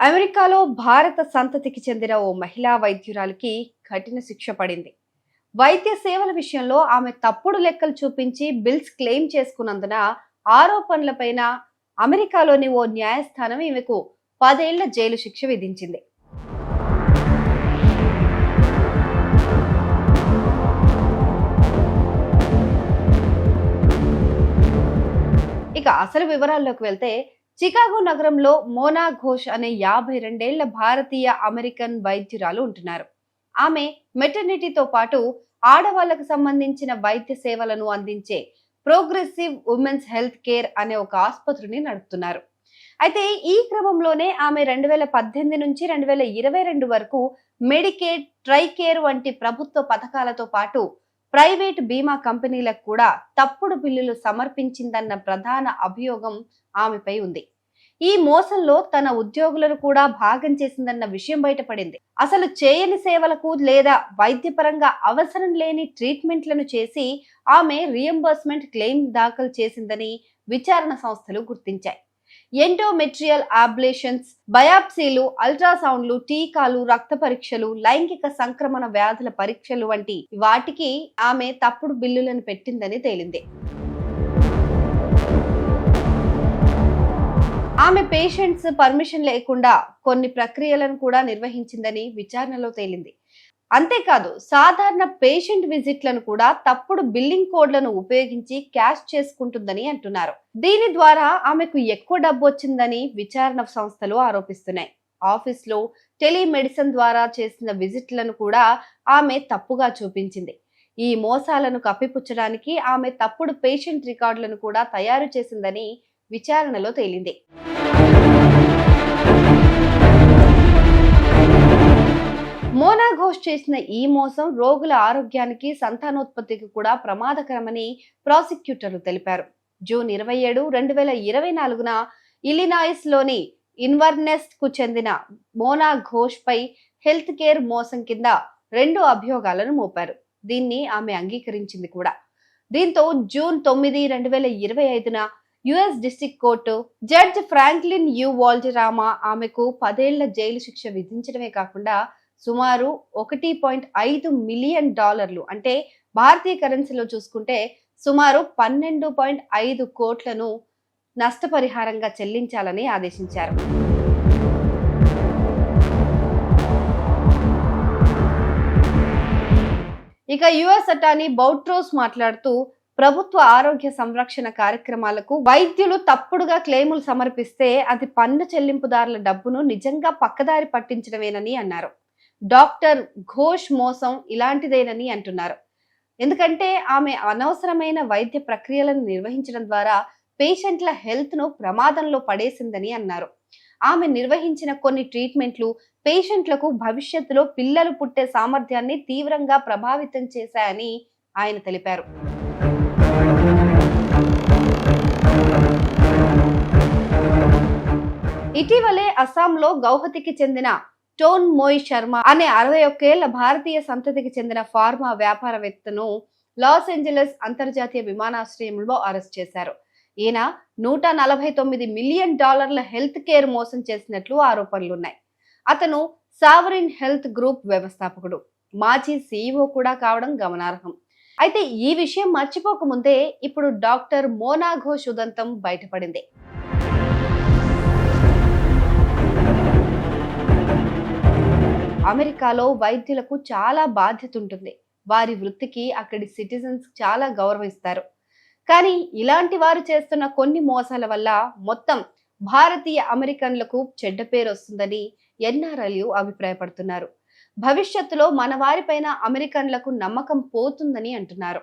అమెరికాలో భారత సంతతికి చెందిన ఓ మహిళా వైద్యురాలికి కఠిన శిక్ష పడింది. వైద్య సేవల విషయంలో ఆమె తప్పుడు లెక్కలు చూపించి బిల్స్ క్లెయిమ్ చేసుకున్నందున ఆరోపణలపైన అమెరికాలోని ఓ న్యాయస్థానం ఈమెకు 10 ఏళ్ల జైలు శిక్ష విధించింది. ఇక అసలు వివరాల్లోకి వెళ్తే, చికాగో నగరంలో మోనా ఘోష్ అనే 52 ఏళ్ల భారతీయ అమెరికన్ వైద్యురాలు ఉంటున్నారు. ఆమె మెటర్నిటీతో పాటు ఆడవాళ్లకు సంబంధించిన వైద్య సేవలను అందించే ప్రోగ్రెసివ్ ఉమెన్స్ హెల్త్ కేర్ అనే ఒక ఆసుపత్రిని నడుపుతున్నారు. అయితే ఈ క్రమంలోనే ఆమె 2018 నుంచి 2022 వరకు మెడికేడ్, ట్రైకేర్ వంటి ప్రభుత్వ పథకాలతో పాటు ప్రైవేట్ బీమా కంపెనీలకు కూడా తప్పుడు బిల్లులు సమర్పించిందన్న ప్రధాన అభియోగం ఆమెపై ఉంది. ఈ మోసంలో తన ఉద్యోగులను కూడా భాగం చేసిందన్న విషయం బయటపడింది. అసలు చేయని సేవలకు లేదా వైద్యపరంగా అవసరం లేని ట్రీట్మెంట్లను చేసి ఆమె రియంబర్స్మెంట్ క్లెయిమ్ దాఖలు చేసిందని విచారణ సంస్థలు గుర్తించాయి. ఎండోమెట్రియల్ అబ్లేషన్స్, బయాప్సీలు, అల్ట్రాసౌండ్లు, టీకాలు, రక్త పరీక్షలు, లైంగిక సంక్రమణ వ్యాధుల పరీక్షలు వంటి వాటికి ఆమె తప్పుడు బిల్లులను పెట్టిందని తేలింది. ఆమె పేషెంట్స్ పర్మిషన్ లేకుండా కొన్ని ప్రక్రియలను కూడా నిర్వహించిందని విచారణలో తేలింది. అంతేకాదు, సాధారణ పేషెంట్ విజిట్లను కూడా తప్పుడు బిల్లింగ్ కోడ్లను ఉపయోగించి క్యాష్ చేసుకుంటుందని అంటున్నారు. దీని ద్వారా ఆమెకు ఎక్కువ డబ్బు వచ్చిందని విచారణ సంస్థలు ఆరోపిస్తున్నాయి. ఆఫీస్లో టెలిమెడిసిన్ ద్వారా చేసిన విజిట్లను కూడా ఆమె తప్పుగా చూపించింది. ఈ మోసాలను కప్పిపుచ్చడానికి ఆమె తప్పుడు పేషెంట్ రికార్డులను కూడా తయారు చేసిందని విచారణలో తేలింది. మోనా ఘోష్ చేసిన ఈ మోసం రోగుల ఆరోగ్యానికి, సంతానోత్పత్తికి కూడా ప్రమాదకరమని ప్రాసిక్యూటర్లు తెలిపారు. జూన్ 27, 2024న ఇలినాయిస్ లోని ఇన్వర్నెస్ కు చెందిన మోనా ఘోష్ పై హెల్త్ కేర్ మోసం కింద 2 అభియోగాలను మోపారు. దీన్ని ఆమె అంగీకరించింది కూడా. దీంతో జూన్ 9, 2025న US district court judge Franklin U Valderrama ఆమెకు 10 ఏళ్ల జైలు శిక్ష విధించడమే కాకుండా సుమారు $1.5 మిలియన్, అంటే భారతీయ కరెన్సీలో చూసుకుంటే సుమారు 12.5 కోట్లను నష్టపరిహారంగా చెల్లించాలని ఆదేశించారు. ఇక యుఎస్ అటార్నీ బౌట్రోస్ మాట్లాడుతూ, ప్రభుత్వ ఆరోగ్య సంరక్షణ కార్యక్రమాలకు వైద్యులు తప్పుడుగా క్లెయిములు సమర్పిస్తే అది పన్ను చెల్లింపుదారుల డబ్బును నిజంగా పక్కదారి పట్టించడమేనని అన్నారు. డాక్టర్ ఘోష్ మోసం ఇలాంటిదేనని అంటున్నారు. ఎందుకంటే ఆమె అనవసరమైన వైద్య ప్రక్రియలను నిర్వహించడం ద్వారా పేషెంట్ల హెల్త్ ను ప్రమాదంలో పడేసిందని అన్నారు. ఆమె నిర్వహించిన కొన్ని ట్రీట్మెంట్లు పేషెంట్లకు భవిష్యత్తులో పిల్లలు పుట్టే సామర్థ్యాన్ని తీవ్రంగా ప్రభావితం చేశాయని ఆయన తెలిపారు. ఇటీవలే అస్సాంలో గౌహతికి చెందిన టోన్ మోయ్ శర్మ అనే 61 ఏళ్ల భారతీయ సంతతికి చెందిన ఫార్మా వ్యాపారవేత్తను లాస్ ఏంజలస్ అంతర్జాతీయ విమానాశ్రయంలో అరెస్ట్ చేశారు. ఈయన $149 మిలియన్ హెల్త్ కేర్ మోసం చేసినట్లు ఆరోపణలున్నాయి. అతను సావరిన్ హెల్త్ గ్రూప్ వ్యవస్థాపకుడు, మాజీ CEO కూడా కావడం గమనార్హం. అయితే ఈ విషయం మర్చిపోకముందే ఇప్పుడు డాక్టర్ మోనా ఘోష్ ఉదంతం బయటపడింది. అమెరికాలో వైద్యులకు చాలా బాధ్యత ఉంటుంది. వారి వృత్తికి అక్కడి సిటిజన్స్ చాలా గౌరవిస్తారు. కానీ ఇలాంటి వారు చేస్తున్న కొన్ని మోసాల వల్ల మొత్తం భారతీయ అమెరికన్లకు చెడ్డ పేరు వస్తుందని ఎన్ఆర్ఐలు అభిప్రాయపడుతున్నారు. భవిష్యత్తులో మన వారిపైన అమెరికన్లకు నమ్మకం పోతుందని అంటున్నారు.